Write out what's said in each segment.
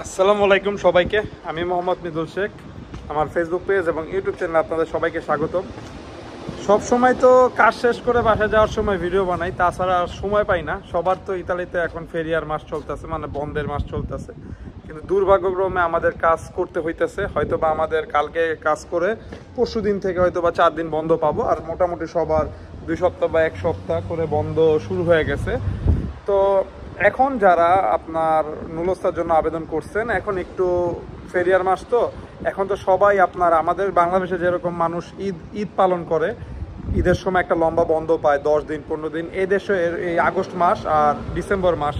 আসসালামু আলাইকুম সবাইকে। আমি মোহাম্মদ মিদুল শেখ। আমার ফেসবুক পেজ এবং ইউটিউব চ্যানেলে আপনাদের সবাইকে স্বাগতম। সব সময় তো কাজ শেষ করে বাসায় যাওয়ার সময় ভিডিও বানাই, তাছাড়া সময় পাই না। সবার তো ইতালিতে এখন ফেরিয়ার মাস চলতেছে, মানে বন্ধের মাস চলতেছে, কিন্তু দুর্ভাগ্যক্রমে আমাদের কাজ করতে হইতেছে। হয়তো বা আমাদের কালকে কাজ করে পরশু দিন থেকে হয়তো বা 4 দিন বন্ধ পাবো, আর মোটামুটি সবার 2 সপ্তাহ বা 1 সপ্তাহ করে বন্ধ শুরু হয়ে গেছে। তো এখন যারা আপনার নুলস্তার জন্য আবেদন করছেন, এখন একটু ফেরিয়ার মাস, তো এখন তো সবাই আপনার আমাদের বাংলাদেশে যেরকম মানুষ ঈদ পালন করে, ঈদের সময় একটা লম্বা বন্ধ পায় 10 দিন 15 দিন, এই দেশে এই আগস্ট মাস আর ডিসেম্বর মাস,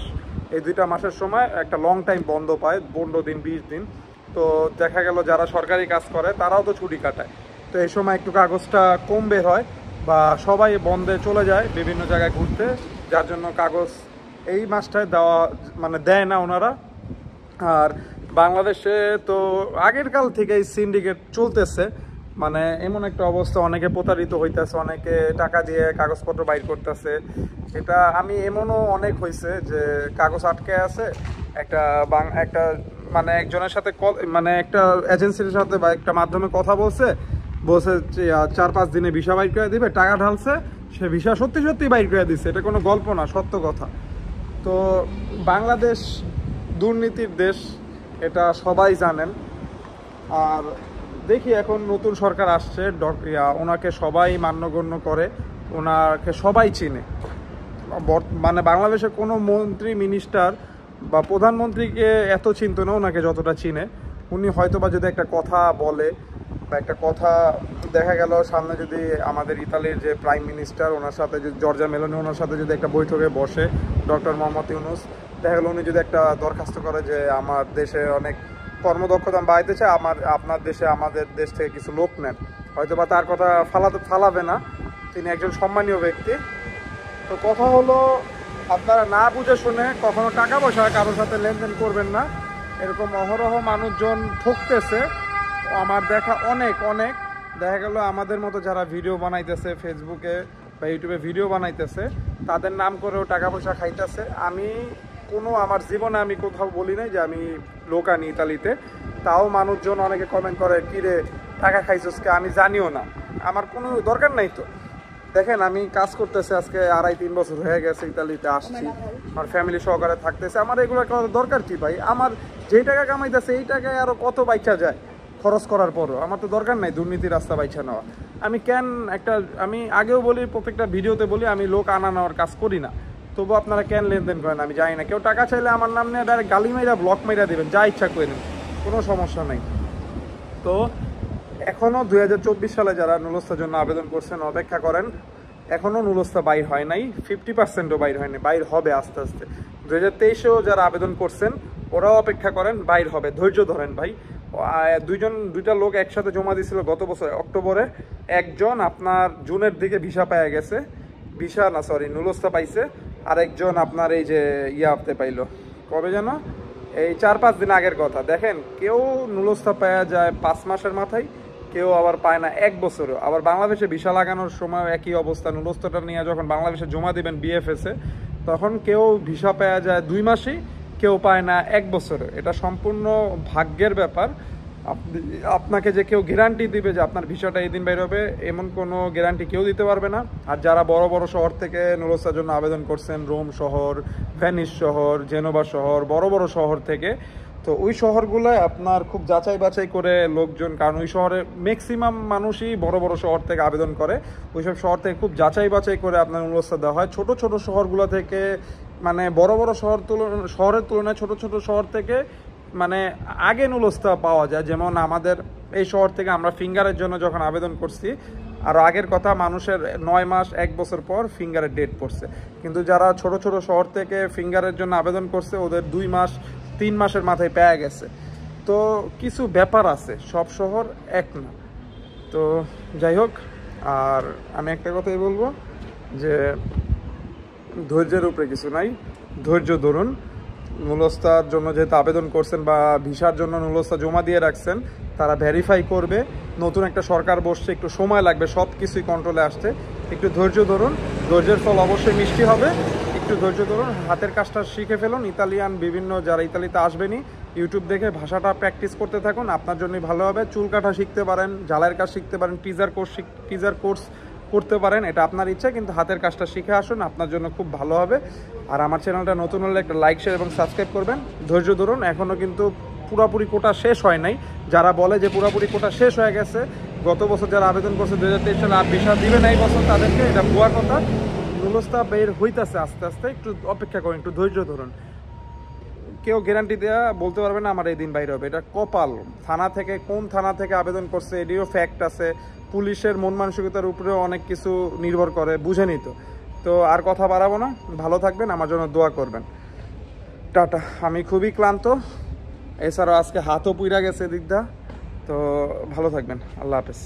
এই 2টা মাসের সময় একটা লং টাইম বন্ধ পায় 15 দিন 20 দিন। তো দেখা গেল যারা সরকারি কাজ করে তারাও তো ছুটি কাটায়, তো এই সময় একটু কাগজটা কম বের হয় বা সবাই বন্ধে চলে যায় বিভিন্ন জায়গায় ঘুরতে, যার জন্য কাগজ এই মাসটায় দেওয়া মানে দেয় না ওনারা। আর বাংলাদেশে তো আগের কাল থেকে এই সিন্ডিকেট চলতেছে, মানে এমন একটা অবস্থা, অনেকে প্রতারিত হইতেছে, অনেকে টাকা দিয়ে কাগজপত্র বাইর করতেছে। এটা আমি এমনও অনেক হয়েছে যে কাগজ আটকে আছে, একটা মানে একজনের সাথে মানে একটা এজেন্সির সাথে বা একটা মাধ্যমে কথা বলছে, বলছে 4-5 দিনে ভিসা বাইর করে দিবে, টাকা ঢালছে, সে ভিসা সত্যি সত্যি বাইর করে দিচ্ছে। এটা কোনো গল্প না, সত্য কথা। তো বাংলাদেশ দুর্নীতির দেশ, এটা সবাই জানেন। আর দেখি এখন নতুন সরকার আসছে, ওনাকে সবাই মান্যগণ্য করে, ওনাকে সবাই চিনে। মানে বাংলাদেশের কোনো মন্ত্রী মিনিস্টার বা প্রধানমন্ত্রীকে এত চিনতো না ওনাকে যতটা চিনে। উনি হয়তো বা যদি একটা কথা বলে বা একটা কথা, দেখা গেল সামনে যদি আমাদের ইতালির যে প্রাইম মিনিস্টার, ওনার সাথে যদি জর্জা মেলোনি, ওনার সাথে যদি একটা বৈঠকে বসে ডক্টর মোহাম্মদ ইউনূস, দেখা গেল উনি যদি একটা দরখাস্ত করে যে আমার দেশে অনেক কর্মদক্ষতা বাড়াইতে চায়, আপনার দেশে আমাদের দেশ থেকে কিছু লোক নেন, হয়তো বা তার কথা ফালাবে না, তিনি একজন সম্মানীয় ব্যক্তি। তো কথা হলো, আপনারা না বুঝে শুনে কখনো টাকা পয়সা কারোর সাথে লেনদেন করবেন না। এরকম অহরহ মানুষজন ঠকতেছে, আমার দেখা অনেক দেখা গেল আমাদের মতো যারা ভিডিও বানাইতেছে ফেসবুকে বা ইউটিউবে ভিডিও বানাইতেছে, তাদের নাম করেও টাকা পয়সা খাইতেছে। আমার জীবনে আমি কোথাও বলি নাই যে আমি লোক আনি ইতালিতে, তাও মানুষজন অনেকে কমেন্ট করে, কিরে টাকা খাইছস কে, আমি জানিও না, আমার কোনো দরকার নাই। তো দেখেন, আমি কাজ করতেছি আজকে 2.5-3 বছর হয়ে গেছে, ইতালিতে আসছি, আমার ফ্যামিলি সহকারে থাকতেছে, আমার এগুলো করার দরকার কি ভাই? আমার যেই টাকা কামাইতেছে এই টাকায় আরও কত বাইচা যায় খরচ করার পরও, আমার তো দরকার নাই দুর্নীতির রাস্তা বাইছা নেওয়া। আমি আগেও বলি, প্রত্যেকটা ভিডিওতে বলি, আমি লোক আনা নেওয়ার কাজ করি না। তবু আপনারা কেন লেনদেন করেন আমি জানি না। কেউ টাকা চাইলে আমার নাম নিয়ে ডাইরেক্ট গালি মাইরা ব্লক মাইরা দেবেন, যা ইচ্ছা করে নেন, কোনো সমস্যা নেই। তো এখনও 2024 সালে যারা নুলস্তার জন্য আবেদন করছেন অপেক্ষা করেন, এখনও নুলস্তা বাইর হয় নাই, 50%ও বাইর হয়নি, বাইর হবে আস্তে আস্তে। 2023-এও যারা আবেদন করছেন ওরাও অপেক্ষা করেন, বাইর হবে, ধৈর্য ধরেন ভাই। দুইটা লোক একসাথে জমা দিয়েছিল গত বছর অক্টোবরে, একজন আপনার জুনের দিকে ভিসা পেয়ে গেছে, নুলস্তা পাইছে, আরেকজন আপনার এই যে হতে পাইলো কবে যেন, এই 4-5 দিন আগের কথা। দেখেন, কেউ নুলস্তা পাওয়া যায় 5 মাসের মাথায়, কেউ আবার পায় না 1 বছরও। আবার বাংলাদেশে ভিসা লাগানোর সময় একই অবস্থা, নুলস্তাটা নিয়ে যখন বাংলাদেশে জমা দিবেন বিএফএসে, তখন কেউ ভিসা পাওয়া যায় 2 মাসেই, কেউ পায় না 1 বছরে। এটা সম্পূর্ণ ভাগ্যের ব্যাপার। আপনাকে যে কেউ গ্যারান্টি দিবে যে আপনার ভিসাটা এই দিন বের হবে, এমন কোনো গ্যারান্টি কেউ দিতে পারবে না। আর যারা বড় বড় শহর থেকে নুলস্তার জন্য আবেদন করছেন, রোম শহর, ভেনিস শহর, জেনোভা শহর, বড় বড় শহর থেকে, তো ওই শহরগুলোয় আপনার খুব যাচাই বাছাই করে লোকজন, কারণ ওই শহরে ম্যাক্সিমাম মানুষই বড় বড় শহর থেকে আবেদন করে, ওইসব শহর থেকে খুব যাচাই বাছাই করে আপনার নুলস্তা দেওয়া হয়। ছোট ছোট শহরগুলো থেকে, মানে বড় বড় শহরের তুলনায় ছোট ছোট শহর থেকে মানে আগে নুলস্তা পাওয়া যায়। যেমন আমাদের এই শহর থেকে আমরা ফিঙ্গারের জন্য যখন আবেদন করছি, আর আগের কথা, মানুষের 9 মাস 1 বছর পর ফিঙ্গারের ডেট পড়ছে, কিন্তু যারা ছোট ছোট শহর থেকে ফিঙ্গারের জন্য আবেদন করছে ওদের 2 মাস 3 মাসের মাথায় পেয়ে গেছে। তো কিছু ব্যাপার আছে, সব শহর এক না। তো যাই হোক, আর আমি একটা কথাই বলবো যে ধৈর্যের উপরে কিছু নাই, ধৈর্য ধরুন। নুলস্তার জন্য যেহেতু আবেদন করছেন বা ভিসার জন্য নুলস্তা জমা দিয়ে রাখছেন, তারা ভেরিফাই করবে। নতুন একটা সরকার বসছে, একটু সময় লাগবে সব কিছুই কন্ট্রোলে আসতে, একটু ধৈর্য ধরুন, ধৈর্যের ফল অবশ্যই মিষ্টি হবে। একটু ধৈর্য ধরুন, হাতের কাজটা শিখে ফেলুন। ইতালিয়ান বিভিন্ন যারা ইতালিতে আসবেনই ইউটিউব দেখে ভাষাটা প্র্যাকটিস করতে থাকুন, আপনার জন্যই ভালো হবে। চুল কাটা শিখতে পারেন, ঝালাইয়ের কাজ শিখতে পারেন, টিজার কোর্স করতে পারেন, এটা আপনার ইচ্ছা, কিন্তু হাতের কাজটা শিখে আসুন, আপনার জন্য খুব ভালো হবে। আর আমার চ্যানেলটা নতুন হলে একটা লাইক, শেয়ার এবং সাবস্ক্রাইব করবেন। ধৈর্য ধরুন, এখনও কিন্তু পুরোপুরি কোটা শেষ হয় নাই। যারা বলে যে পুরোপুরি কোটা শেষ হয়ে গেছে, গত বছর যারা আবেদন করছে 2023 সালে আর ভিসা দিবে না এই বছর, তাদেরকে এটা ভুয়া কথা। নুলস্তা বের হইতেছে আস্তে আস্তে, একটু অপেক্ষা করুন, একটু ধৈর্য ধরুন। কেউ গ্যারান্টি দেওয়া বলতে পারবে না আমার এই দিন বাইরে হবে, এটা কপাল। থানা থেকে কোন থানা থেকে আবেদন করছে এটিও ফ্যাক্ট আছে, পুলিশের মন মানসিকতার উপরেও অনেক কিছু নির্ভর করে, বুঝে নিত। তো আর কথা বাড়াবো না, ভালো থাকবেন, আমার জন্য দোয়া করবেন। টাটা। আমি খুবই ক্লান্ত, এছাড়াও আজকে হাতও পুইরা গেছে দিকদা। তো ভালো থাকবেন, আল্লাহ হাফেজ।